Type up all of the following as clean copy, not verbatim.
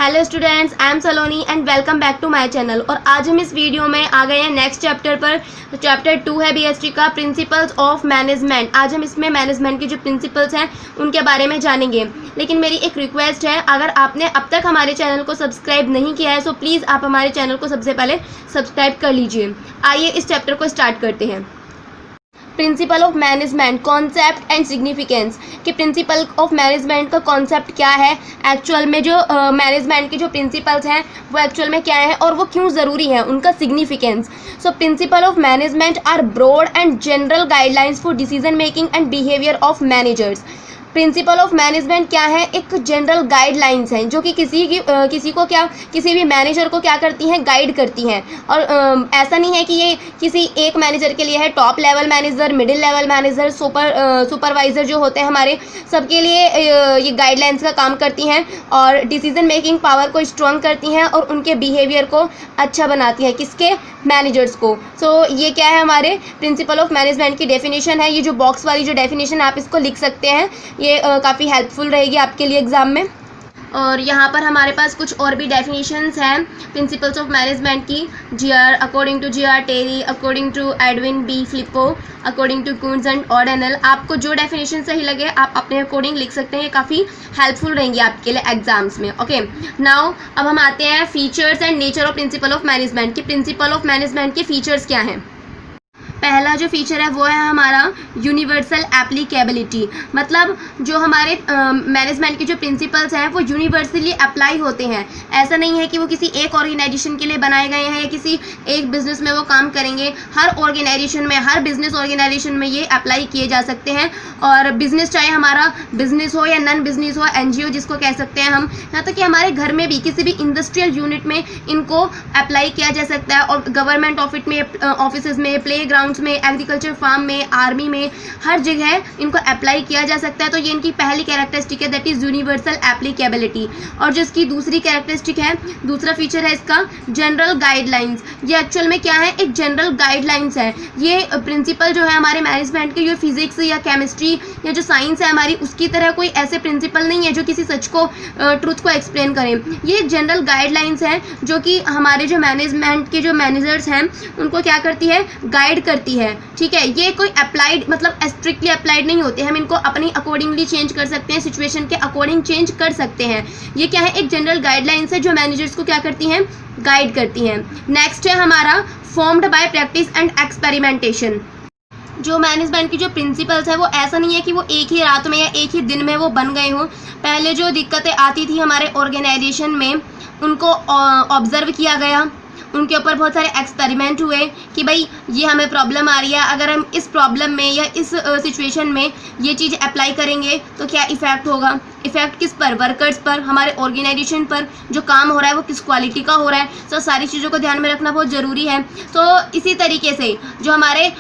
Hello students, I am Saloni and welcome back to my channel. और आज हम इस वीडियो में आ गए हैं नेक्स्ट चैप्टर पर। चैप्टर 2 है बीएसटी का प्रिंसिपल्स ऑफ मैनेजमेंट। आज हम इसमें मैनेजमेंट के जो प्रिंसिपल्स हैं उनके बारे में जानेंगे। लेकिन मेरी एक रिक्वेस्ट है, अगर आपने अब तक हमारे चैनल को सब्सक्राइब नहीं किया है सो प्लीज़ आप हमारे चैनल को सबसे पहले सब्सक्राइब कर लीजिए। आइए इस चैप्टर को स्टार्ट करते हैं। Principal of management, concept and significance. कि प्रिंसिपल ऑफ मैनेजमेंट का कॉन्सेप्ट क्या है, एक्चुअल में जो मैनेजमेंट के जो प्रिंसिपल्स हैं वो एक्चुअल में क्या है और वो क्यों ज़रूरी है, उनका significance. So principle of management are broad and general guidelines for decision making and behaviour of managers. Principle of management क्या है, एक जनरल गाइडलाइंस हैं जो कि किसी भी मैनेजर को क्या करती हैं, गाइड करती हैं। और ऐसा नहीं है कि ये किसी एक मैनेजर के लिए है, top level manager, middle level manager, supervisor जो होते हैं हमारे, सबके लिए ये गाइडलाइंस का काम करती हैं और डिसीजन मेकिंग पावर को स्ट्रॉन्ग करती हैं और उनके बिहेवियर को अच्छा बनाती हैं, किसके, मैनेजर्स को। सो ये क्या है, हमारे प्रिंसिपल ऑफ मैनेजमेंट की डेफिनेशन है। ये जो बॉक्स वाली जो डेफिनेशन आप इसको लिख सकते हैं, ये काफ़ी हेल्पफुल रहेगी आपके लिए एग्ज़ाम में। और यहाँ पर हमारे पास कुछ और भी डेफिनेशंस हैं प्रिंसिपल्स ऑफ मैनेजमेंट की। GR, according to GR Terry, according to Edwin B Flippo, according to Koontz and O'Donnell. आपको जो डेफिनेशन सही लगे आप अपने अकॉर्डिंग लिख सकते हैं, ये काफ़ी हेल्पफुल रहेंगी आपके लिए एग्जाम्स में। ओके, नाउ अब हम आते हैं features and nature of principal of management. कि प्रिंसिपल ऑफ मैनेजमेंट के फीचर्स क्या हैं। पहला जो फीचर है वो है हमारा यूनिवर्सल एप्लीकेबिलिटी। मतलब जो हमारे मैनेजमेंट के जो प्रिंसिपल्स हैं वो यूनिवर्सली अप्लाई होते हैं। ऐसा नहीं है कि वो किसी एक ऑर्गेनाइजेशन के लिए बनाए गए हैं या किसी एक बिजनेस में वो काम करेंगे। हर ऑर्गेनाइजेशन में, हर बिजनेस ऑर्गेनाइजेशन में ये अप्लाई किए जा सकते हैं। और बिजनेस चाहे हमारा बिजनेस हो या नॉन बिजनेस हो, एनजीओ जिसको कह सकते हैं हम, यहाँ तक कि हमारे घर में भी किसी भी इंडस्ट्रियल यूनिट में इनको अप्लाई किया जा सकता है। और गवर्नमेंट ऑफिस में, प्ले ग्राउंड में, एग्रीकल्चर फार्म में, आर्मी में, हर जगह इनको अप्लाई किया जा सकता है। तो ये इनकी पहली कैरेक्टरिस्टिक है, दैट इज यूनिवर्सल एप्लीकेबिलिटी। और जो इसकी दूसरी कैरेक्टरिस्टिक है, दूसरा फीचर है इसका जनरल गाइडलाइंस। ये एक्चुअल में क्या है, एक जनरल गाइडलाइंस है। ये प्रिंसिपल जो है हमारे मैनेजमेंट के, ये फिजिक्स या केमिस्ट्री या जो साइंस है हमारी, उसकी तरह कोई ऐसे प्रिंसिपल नहीं है जो किसी सच को, ट्रुथ को एक्सप्लेन करें। ये जनरल गाइडलाइंस है जो कि हमारे जो मैनेजमेंट के जो मैनेजर्स हैं उनको क्या करती है, गाइड करती है। ठीक है, ये कोई अप्लाइड, मतलब स्ट्रिक्टली अप्लाइड नहीं होते, हम इनको अपनी अकॉर्डिंगली चेंज कर सकते हैं, सिचुएशन के अकॉर्डिंग चेंज कर सकते हैं। ये क्या है, एक जनरल गाइडलाइंस है जो मैनेजर्स को क्या करती हैं, गाइड करती हैं। नेक्स्ट है हमारा formed by practice and experimentation. जो मैनेजमेंट की जो प्रिंसिपल्स है वो ऐसा नहीं है कि वो एक ही रात में या एक ही दिन में वो बन गए हों। पहले जो दिक्कतें आती थी हमारे ऑर्गेनाइजेशन में, उनको ऑब्जर्व किया गया, उनके ऊपर बहुत सारे एक्सपेरिमेंट हुए कि भाई ये हमें प्रॉब्लम आ रही है, अगर हम इस प्रॉब्लम में या इस सिचुएशन में ये चीज़ अप्लाई करेंगे तो क्या इफ़ेक्ट होगा। इफ़ेक्ट किस पर, वर्कर्स पर, हमारे ऑर्गेनाइजेशन पर, जो काम हो रहा है वो किस क्वालिटी का हो रहा है। तो सारी चीज़ों को ध्यान में रखना बहुत ज़रूरी है। तो इसी तरीके से जो हमारे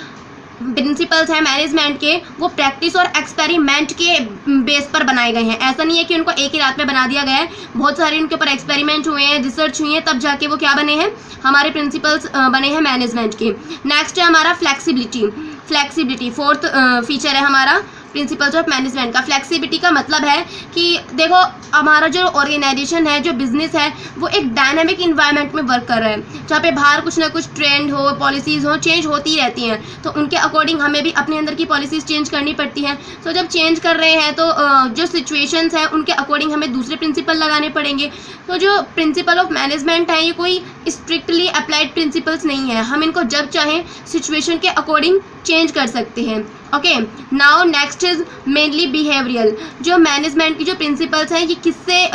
प्रिंसिपल्स हैं मैनेजमेंट के, वो प्रैक्टिस और एक्सपेरिमेंट के बेस पर बनाए गए हैं। ऐसा नहीं है कि उनको एक ही रात में बना दिया गया है, बहुत सारे उनके ऊपर एक्सपेरिमेंट हुए हैं, रिसर्च हुई है, तब जाके वो क्या बने हैं, हमारे प्रिंसिपल्स बने हैं मैनेजमेंट के। नेक्स्ट है हमारा फ्लेक्सिबिलिटी। फोर्थ फीचर है हमारा प्रिंसिपल्स ऑफ मैनेजमेंट का। फ्लेक्सिबिलिटी का मतलब है कि देखो हमारा जो ऑर्गेनाइजेशन है, जो बिजनेस है, वो एक डायनामिक इन्वायरमेंट में वर्क कर रहा है, जहाँ पे बाहर कुछ ना कुछ ट्रेंड हो, पॉलिसीज़ हो, चेंज होती रहती हैं। तो उनके अकॉर्डिंग हमें भी अपने अंदर की पॉलिसीज़ चेंज करनी पड़ती हैं। तो जब चेंज कर रहे हैं तो जो सिचुएशंस हैं उनके अकॉर्डिंग हमें दूसरे प्रिंसिपल लगाने पड़ेंगे। तो जो प्रिंसिपल ऑफ मैनेजमेंट है ये कोई स्ट्रिक्टली अप्लाइड प्रिंसिपल्स नहीं है, हम इनको जब चाहें सिचुएशन के अकॉर्डिंग चेंज कर सकते हैं। Okay, now next is mainly behavioural. जो मैनेजमेंट की जो प्रिंसिपल्स हैं ये किससे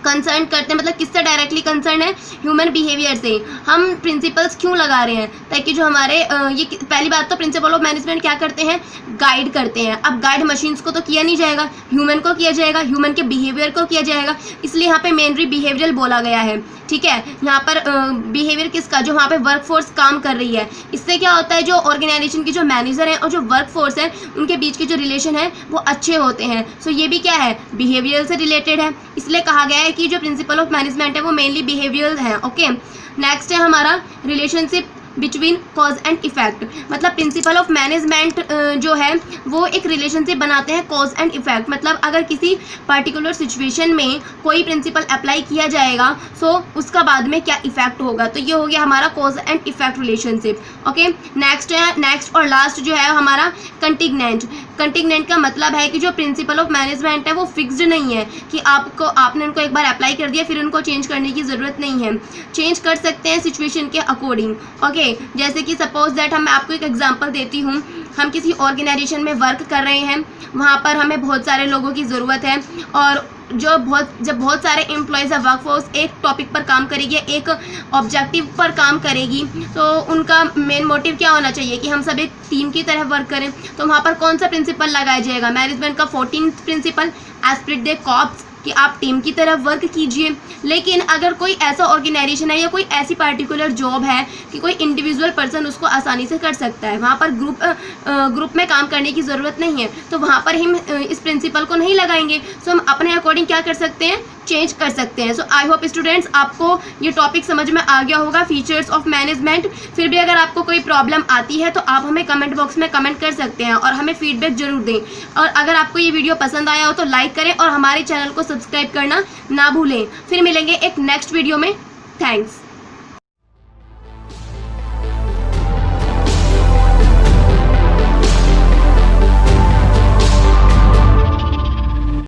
कंसर्न करते हैं, मतलब किससे डायरेक्टली कंसर्न है, ह्यूमन बिहेवियर से। हम प्रिंसिपल्स क्यों लगा रहे हैं, ताकि जो हमारे ये पहली बात तो प्रिंसिपल ऑफ मैनेजमेंट क्या करते हैं, गाइड करते हैं। अब गाइड मशीन्स को तो किया नहीं जाएगा, ह्यूमन को किया जाएगा, ह्यूमन के बिहेवियर को किया जाएगा, इसलिए यहाँ पे मेनली बिहेवियरल बोला गया है। ठीक है, यहाँ पर बिहेवियर किसका, जो वहाँ पे वर्कफोर्स काम कर रही है। इससे क्या होता है, जो ऑर्गेनाइजेशन की जो मैनेजर हैं और जो वर्कफोर्स है उनके बीच के जो रिलेशन है वो अच्छे होते हैं। सो ये भी क्या है, बिहेवियर से रिलेटेड है, इसलिए कहा गया है कि जो प्रिंसिपल ऑफ मैनेजमेंट है वो मेनली बिहेवियर है। ओके, नेक्स्ट है हमारा relationship between cause and effect. मतलब प्रिंसिपल ऑफ मैनेजमेंट जो है वो एक रिलेशनशिप बनाते हैं कॉज एंड इफेक्ट। मतलब अगर किसी पर्टिकुलर सिचुएशन में कोई प्रिंसिपल अप्लाई किया जाएगा सो उसका बाद में क्या इफेक्ट होगा, तो ये हो गया हमारा cause and effect relationship. Okay, next और लास्ट जो है हमारा कंटिगनेंट। कंटिगनेंट का मतलब है कि जो प्रिंसिपल ऑफ मैनेजमेंट है वो फिक्स्ड नहीं है कि आपने उनको एक बार अप्लाई कर दिया फिर उनको चेंज करने की ज़रूरत नहीं है, चेंज कर सकते हैं सिचुएशन के अकॉर्डिंग। ओके, जैसे कि सपोज दैट मैं आपको एक एग्जांपल देती हूँ, हम किसी ऑर्गेनाइजेशन में वर्क कर रहे हैं, वहाँ पर हमें बहुत सारे लोगों की ज़रूरत है और जब बहुत सारे एम्प्लॉयज़ है, वर्कफोर्स एक टॉपिक पर काम करेगी, एक ऑब्जेक्टिव पर काम करेगी, तो उनका मेन मोटिव क्या होना चाहिए कि हम सब एक टीम की तरह वर्क करें। तो वहाँ पर कौन सा प्रिंसिपल लगाया जाएगा? मैनेजमेंट का 14th प्रिंसिपल, एस्पिरिट दे कॉर्प्स, कि आप टीम की तरह वर्क कीजिए। लेकिन अगर कोई ऐसा ऑर्गेनाइजेशन है या कोई ऐसी पर्टिकुलर जॉब है कि कोई इंडिविजुअल पर्सन उसको आसानी से कर सकता है, वहाँ पर ग्रुप में काम करने की ज़रूरत नहीं है, तो वहाँ पर हम इस प्रिंसिपल को नहीं लगाएंगे। सो हम अपने अकॉर्डिंग क्या कर सकते हैं? चेंज कर सकते हैं। सो आई होप स्टूडेंट्स आपको ये टॉपिक समझ में आ गया होगा, फीचर्स ऑफ मैनेजमेंट। फिर भी अगर आपको कोई प्रॉब्लम आती है तो आप हमें कमेंट बॉक्स में कमेंट कर सकते हैं और हमें फीडबैक जरूर दें। और अगर आपको ये वीडियो पसंद आया हो तो लाइक करें और हमारे चैनल को सब्सक्राइब करना ना भूलें। फिर मिलेंगे एक नेक्स्ट वीडियो में। थैंक्स।